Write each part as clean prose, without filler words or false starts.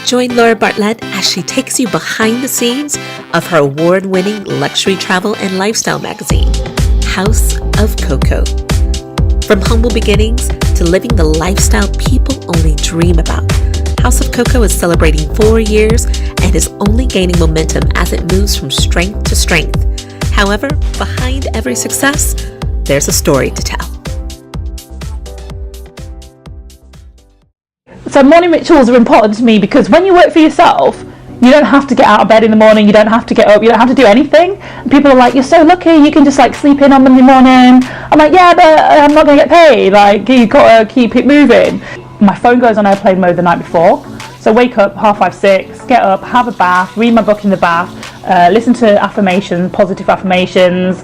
Join Laura Bartlett as she takes you behind the scenes of her award-winning luxury travel and lifestyle magazine, House of Coco. From humble beginnings to living the lifestyle people only dream about, House of Coco is celebrating 4 years and is only gaining momentum as it moves from strength to strength. However, behind every success, there's a story to tell. So morning rituals are important to me because when you work for yourself, you don't have to get out of bed in the morning, you don't have to get up, you don't have to do anything. And people are like, you're so lucky, you can just like sleep in on Monday morning. I'm like, yeah, but I'm not going to get paid, like you got to keep it moving. My phone goes on airplane mode the night before. So wake up 5:30, 6, get up, have a bath, read my book in the bath, listen to affirmations, positive affirmations,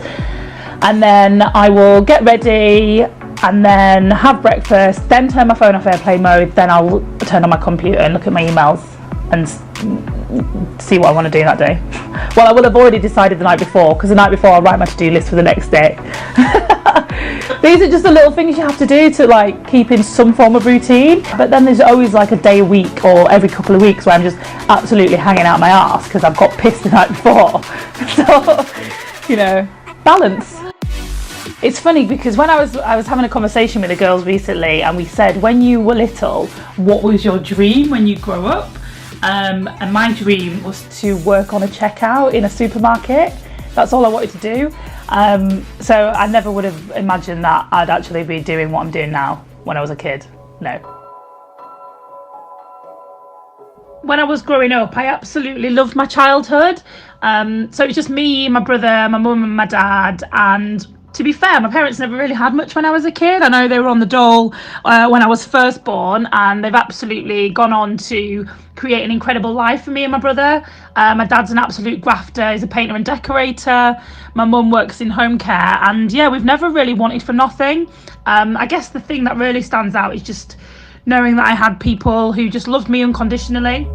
and then I will get ready and then have breakfast, then turn my phone off airplane mode, then I'll turn on my computer and look at my emails and see what I want to do that day. Well, I will have already decided the night before, because the night before I'll write my to-do list for the next day. These are just the little things you have to do to like keep in some form of routine, but then there's always like a day a week or every couple of weeks where I'm just absolutely hanging out my arse because I've got pissed the night before. So, you know, balance. It's funny because when I was having a conversation with the girls recently, and we said, when you were little, what was your dream when you grow up? And my dream was to work on a checkout in a supermarket. That's all I wanted to do. So I never would have imagined that I'd actually be doing what I'm doing now when I was a kid. No. When I was growing up, I absolutely loved my childhood. So it was just me, my brother, my mum and my dad, and to be fair, my parents never really had much when I was a kid. I know they were on the dole when I was first born, and they've absolutely gone on to create an incredible life for me and my brother. My dad's an absolute grafter. He's a painter and decorator. My mum works in home care, and yeah, we've never really wanted for nothing. I guess the thing that really stands out is just knowing that I had people who just loved me unconditionally.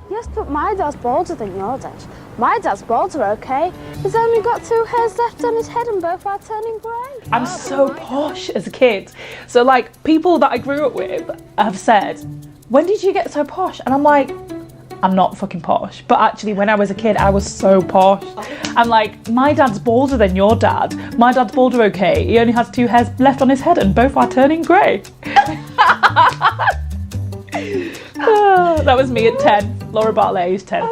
Yes, but my dad's bolder than your dad. My dad's bolder, okay? He's only got 2 hairs left on his head and both are turning grey. I'm so posh as a kid. So like people that I grew up with have said, when did you get so posh? And I'm like, I'm not fucking posh. But actually when I was a kid, I was so posh. I'm like, my dad's bolder than your dad. My dad's bolder, okay? He only has 2 hairs left on his head and both are turning grey. That was me at 10. Laura Bartlett, who's 10.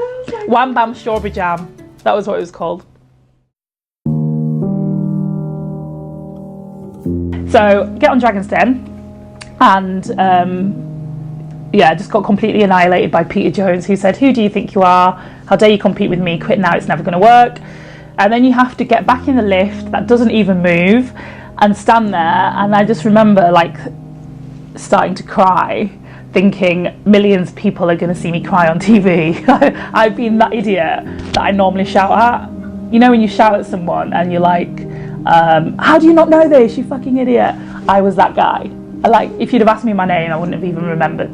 Wham Bam Strawberry Jam. That was what it was called. So, get on Dragon's Den. And, yeah, just got completely annihilated by Peter Jones, who said, who do you think you are? How dare you compete with me? Quit now, it's never going to work. And then you have to get back in the lift that doesn't even move and stand there. And I just remember, like, starting to cry, thinking millions of people are going to see me cry on TV. I've been that idiot that I normally shout at. You know when you shout at someone and you're like, how do you not know this, you fucking idiot? I was that guy. Like, if you'd have asked me my name, I wouldn't have even remembered.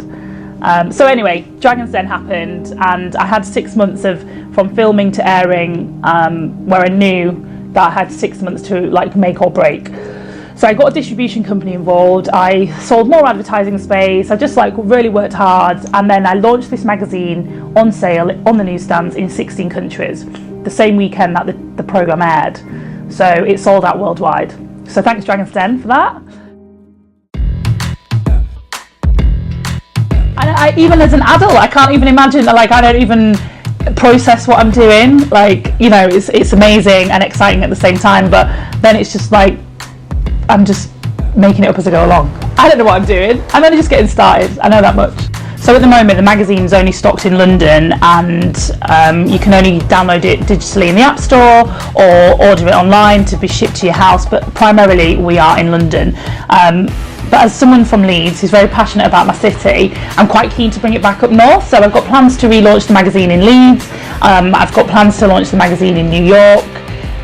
So anyway, Dragon's Den happened, and I had 6 months from filming to airing, where I knew that I had 6 months to like make or break. So I got a distribution company involved, I sold more advertising space, I just like really worked hard, and then I launched this magazine on sale on the newsstands in 16 countries, the same weekend that the programme aired. So it sold out worldwide. So thanks Dragon's Den for that. And even as an adult, I can't even imagine, like I don't even process what I'm doing. Like, you know, it's amazing and exciting at the same time, but then it's just like, I'm just making it up as I go along. I don't know what I'm doing. I'm only just getting started. I know that much. So at the moment, the magazine's only stocked in London, and you can only download it digitally in the App Store or order it online to be shipped to your house. But primarily, we are in London. But as someone from Leeds who's very passionate about my city, I'm quite keen to bring it back up north. So I've got plans to relaunch the magazine in Leeds. I've got plans to launch the magazine in New York.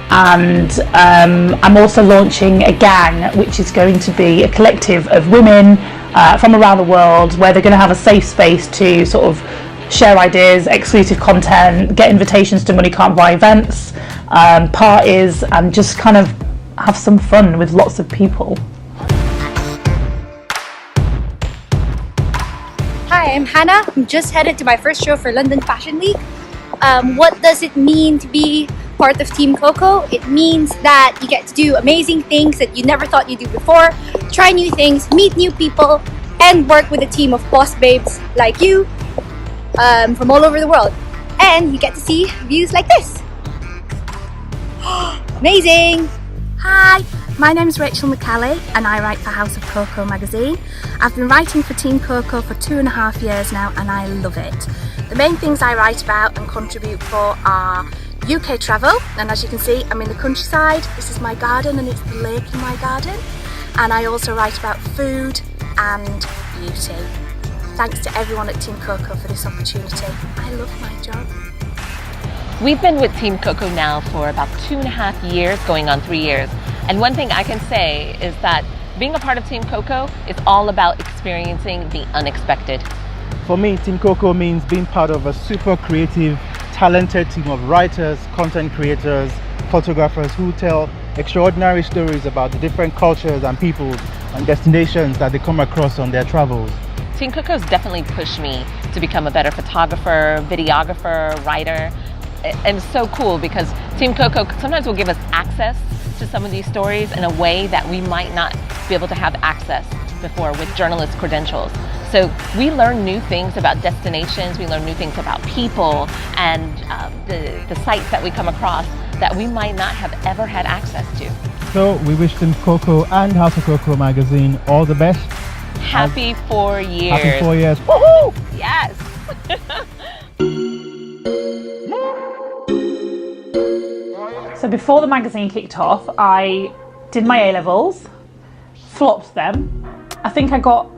And I'm also launching a gang, which is going to be a collective of women from around the world, where they're going to have a safe space to sort of share ideas, exclusive content, get invitations to money can't buy events, parties, and just kind of have some fun with lots of people. Hi, I'm Hannah. I'm just headed to my first show for London Fashion Week. What does it mean to be part of Team Coco? It means that you get to do amazing things that you never thought you'd do before, try new things, meet new people, and work with a team of boss babes like you from all over the world. And you get to see views like this. Amazing! Hi, my name's Rachel McCallie and I write for House of Coco magazine. I've been writing for Team Coco for 2.5 years now and I love it. The main things I write about and contribute for are UK travel, and as you can see I'm in the countryside. This is my garden and it's the lake in my garden. And I also write about food and beauty. Thanks to everyone at Team Coco for this opportunity. I love my job. We've been with Team Coco now for about 2.5 years, going on 3 years. And one thing I can say is that being a part of Team Coco is all about experiencing the unexpected. For me, Team Coco means being part of a super creative, talented team of writers, content creators, photographers who tell extraordinary stories about the different cultures and peoples and destinations that they come across on their travels. Team Coco has definitely pushed me to become a better photographer, videographer, writer. And it's so cool because Team Coco sometimes will give us access to some of these stories in a way that we might not be able to have access before with journalist credentials. So we learn new things about destinations, we learn new things about people and the sites that we come across that we might not have ever had access to. So we wish Team Coco and House of Coco magazine all the best. Happy 4 years. Happy 4 years. Woohoo! Yes! So before the magazine kicked off, I did my A-levels, flopped them. I think I got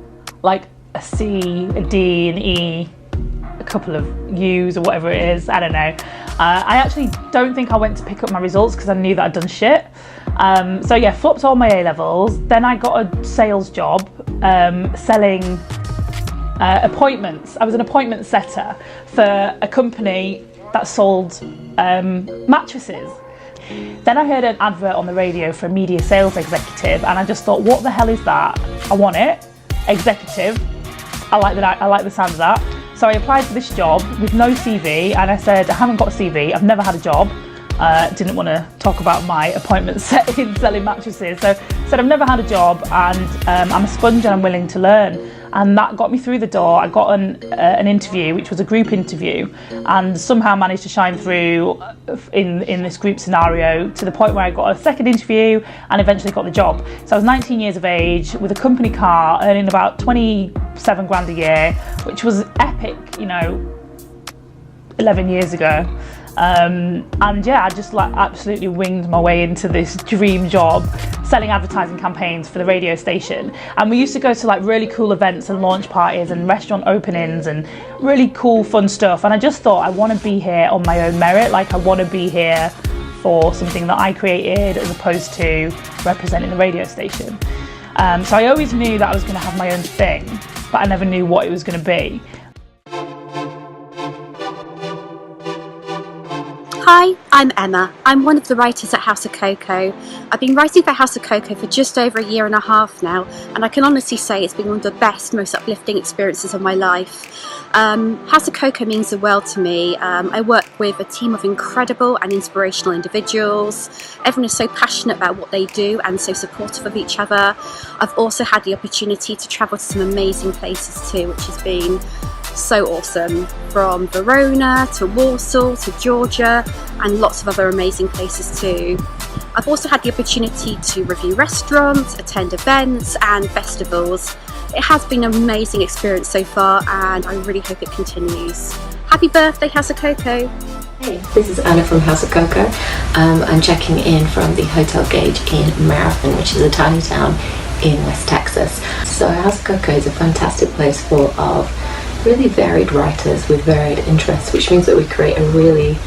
like a C, a D, an E, a couple of U's or whatever it is, I don't know. I actually don't think I went to pick up my results because I knew that I'd done shit. So yeah, flopped all my A-levels. Then I got a sales job selling appointments. I was an appointment setter for a company that sold mattresses. Then I heard an advert on the radio for a media sales executive and I just thought, what the hell is that? I want it. Executive. I like the sound of that. So I applied for this job with no CV and I said, I haven't got a CV, I've never had a job. Didn't want to talk about my appointment setting selling mattresses. So I said I've never had a job and I'm a sponge and I'm willing to learn. And that got me through the door. I got an interview, which was a group interview, and somehow managed to shine through in this group scenario to the point where I got a second interview and eventually got the job. So I was 19 years of age with a company car, earning about 27 grand a year, which was epic, 11 years ago. And yeah, I just absolutely winged my way into this dream job, selling advertising campaigns for the radio station. And we used to go to really cool events and launch parties and restaurant openings and really cool fun stuff. And I just thought, I want to be here on my own merit. I want to be here for something that I created as opposed to representing the radio station. So I always knew that I was going to have my own thing, but I never knew what it was going to be. Hi, I'm Emma. I'm one of the writers at House of Coco. I've been writing for House of Coco for just over 1.5 years now, and I can honestly say it's been one of the best, most uplifting experiences of my life. House of Coco means the world to me. I work with a team of incredible and inspirational individuals. Everyone is so passionate about what they do and so supportive of each other. I've also had the opportunity to travel to some amazing places too, which has been so awesome, from Verona to Warsaw to Georgia and lots of other amazing places too. I've also had the opportunity to review restaurants, attend events and festivals. It has been an amazing experience so far and I really hope it continues. Happy birthday, House of Coco! Hey, this is Anna from House of Coco. I'm checking in from the Hotel Gage in Marathon, which is a tiny town in West Texas. So House of Coco is a fantastic place full of really varied writers with varied interests, which means that we create a really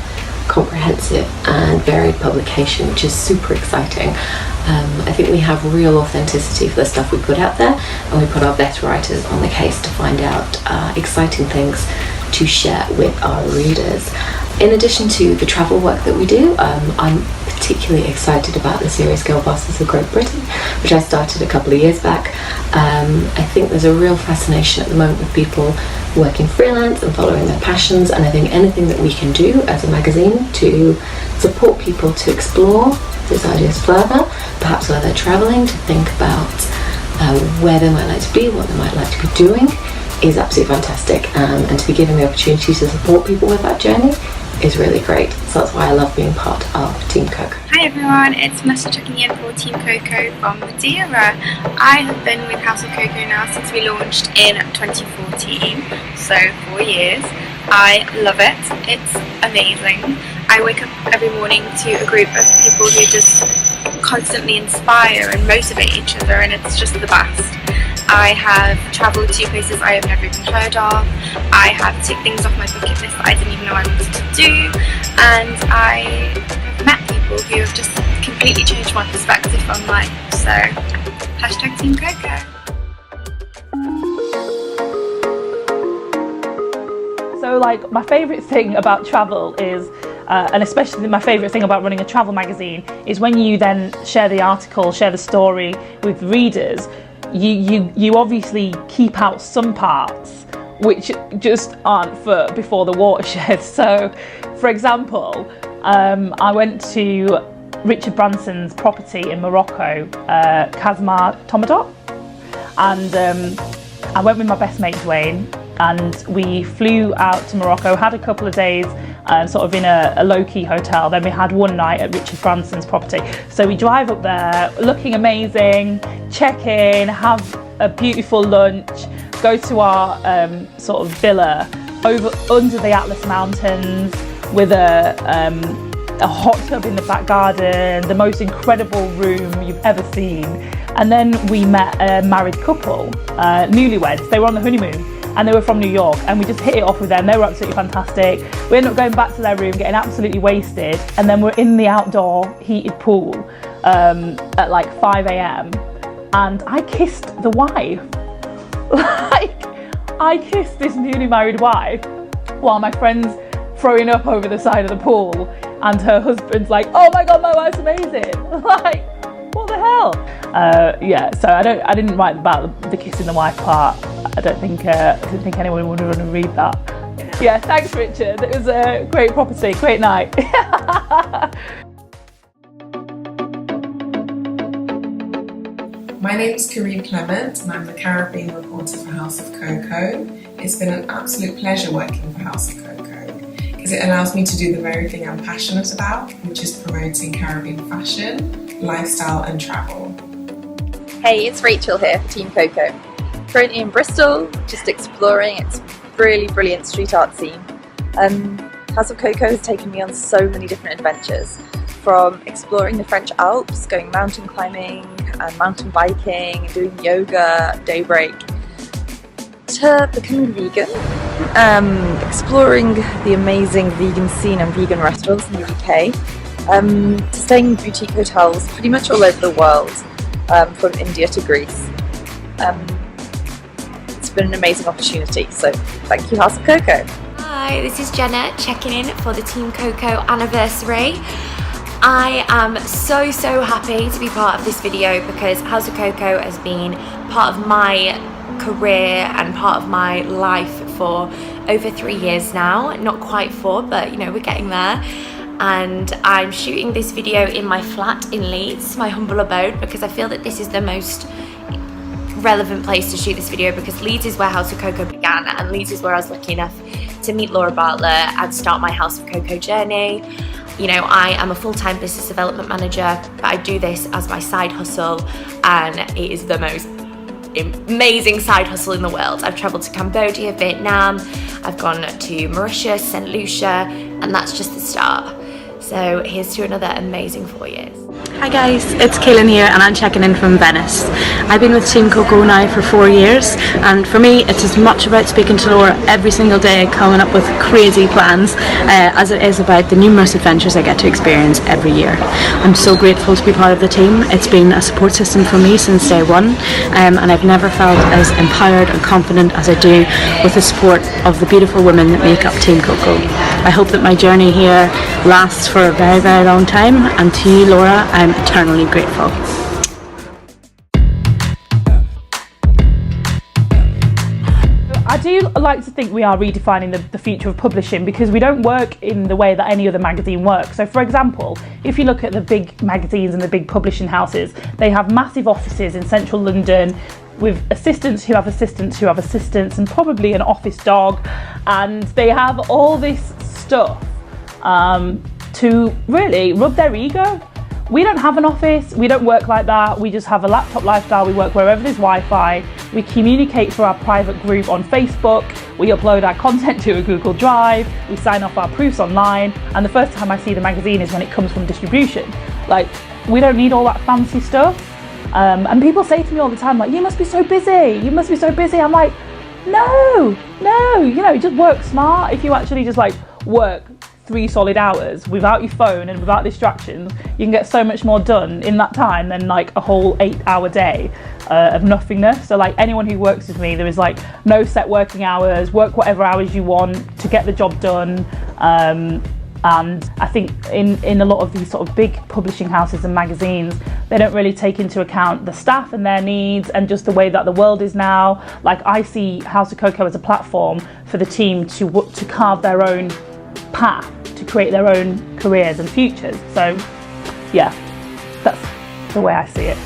comprehensive and varied publication, which is super exciting. I think we have real authenticity for the stuff we put out there, and we put our best writers on the case to find out exciting things to share with our readers. In addition to the travel work that we do, I'm particularly excited about the series Girlbosses of Great Britain, which I started a couple of years back. I think there's a real fascination at the moment with people working freelance and following their passions, and I think anything that we can do as a magazine to support people to explore those ideas further, perhaps while they're travelling, to think about where they might like to be, what they might like to be doing, is absolutely fantastic, and to be given the opportunity to support people with that journey is really great. So that's why I love being part of Team Coco. Hi everyone, it's Vanessa checking in for Team Coco from Madeira. I have been with House of Coco now since we launched in 2014, so 4 years. I love it, it's amazing. I wake up every morning to a group of people who just constantly inspire and motivate each other, and it's just the best. I have travelled to places I have never even heard of. I have ticked things off my bucket list that I didn't even know I wanted to do, and I have met people who have just completely changed my perspective on life. So, hashtag Team Coco. So like my favourite thing about travel is, and especially my favourite thing about running a travel magazine, is when you then share the article, share the story with readers, you obviously keep out some parts which just aren't for before the watershed. So for example, I went to Richard Branson's property in Morocco, Kazma Tomadot, and I went with my best mate Dwayne, and we flew out to Morocco, had a couple of days sort of in a low-key hotel, then we had one night at Richard Branson's property. So we drive up there looking amazing, check in, have a beautiful lunch, go to our sort of villa under the Atlas Mountains with a hot tub in the back garden, the most incredible room you've ever seen. And then we met a married couple, newlyweds. They were on the honeymoon and they were from New York, and we just hit it off with them. They were absolutely fantastic. We ended up going back to their room, getting absolutely wasted, and then we're in the outdoor heated pool at like 5 a.m. and I kissed the wife. Like, I kissed this newly married wife while my friend's throwing up over the side of the pool, and her husband's like, "Oh my god, my wife's amazing." Like, what the hell? Yeah, so I didn't write about the kissing the wife part. I didn't think anyone would want to read that. Yeah, thanks Richard. It was a great property, great night. My name is Karine Clement, and I'm the Caribbean reporter for House of Coco. It's been an absolute pleasure working for House of Coco, because it allows me to do the very thing I'm passionate about, which is promoting Caribbean fashion, lifestyle and travel. Hey, it's Rachel here for Team Coco. Currently in Bristol, just exploring its really brilliant street art scene. House of Coco has taken me on so many different adventures, from exploring the French Alps, going mountain climbing and mountain biking, doing yoga at daybreak, to becoming vegan, exploring the amazing vegan scene and vegan restaurants in the UK, to staying in boutique hotels pretty much all over the world, from India to Greece. It's been an amazing opportunity, so thank you, House of Coco. Hi, this is Jenna checking in for the Team Coco anniversary. I am so happy to be part of this video, because House of Coco has been part of my career and part of my life for over 3 years now. Not quite 4, but you know, we're getting there. And I'm shooting this video in my flat in Leeds, my humble abode, because I feel that this is the most relevant place to shoot this video, because Leeds is where House of Coco began, and Leeds is where I was lucky enough to meet Laura Bartlett and start my House of Coco journey. You know, I am a full-time business development manager, but I do this as my side hustle, and it is the most amazing side hustle in the world. I've travelled to Cambodia, Vietnam, I've gone to Mauritius, St. Lucia, and that's just the start. So here's to another amazing 4 years. Hi guys, it's Kaylin here, and I'm checking in from Venice. I've been with Team Coco now for 4 years, and for me it's as much about speaking to Laura every single day, coming up with crazy plans, as it is about the numerous adventures I get to experience every year. I'm so grateful to be part of the team. It's been a support system for me since day one, and I've never felt as empowered and confident as I do with the support of the beautiful women that make up Team Coco. I hope that my journey here lasts for a very, very long time, and to you, Laura, I'm eternally grateful. I do like to think we are redefining the future of publishing, because we don't work in the way that any other magazine works. So for example, if you look at the big magazines and the big publishing houses, they have massive offices in central London with assistants who have assistants who have assistants and probably an office dog, and they have all this stuff to really rub their ego. We don't have an office, we don't work like that, we just have a laptop lifestyle, we work wherever there's Wi-Fi, we communicate through our private group on Facebook, we upload our content to a Google Drive, we sign off our proofs online, and the first time I see the magazine is when it comes from distribution. Like, we don't need all that fancy stuff. And people say to me all the time, like, you must be so busy, you must be so busy. I'm like, no, you know, just work smart. If you actually just like work 3 solid hours without your phone and without distractions, you can get so much more done in that time than like a whole 8-hour day of nothingness. So like anyone who works with me, there is like no set working hours, work whatever hours you want to get the job done. And I think in a lot of these sort of big publishing houses and magazines, they don't really take into account the staff and their needs and just the way that the world is now. Like, I see House of Coco as a platform for the team to carve their own path, to create their own careers and futures. So yeah, that's the way I see it.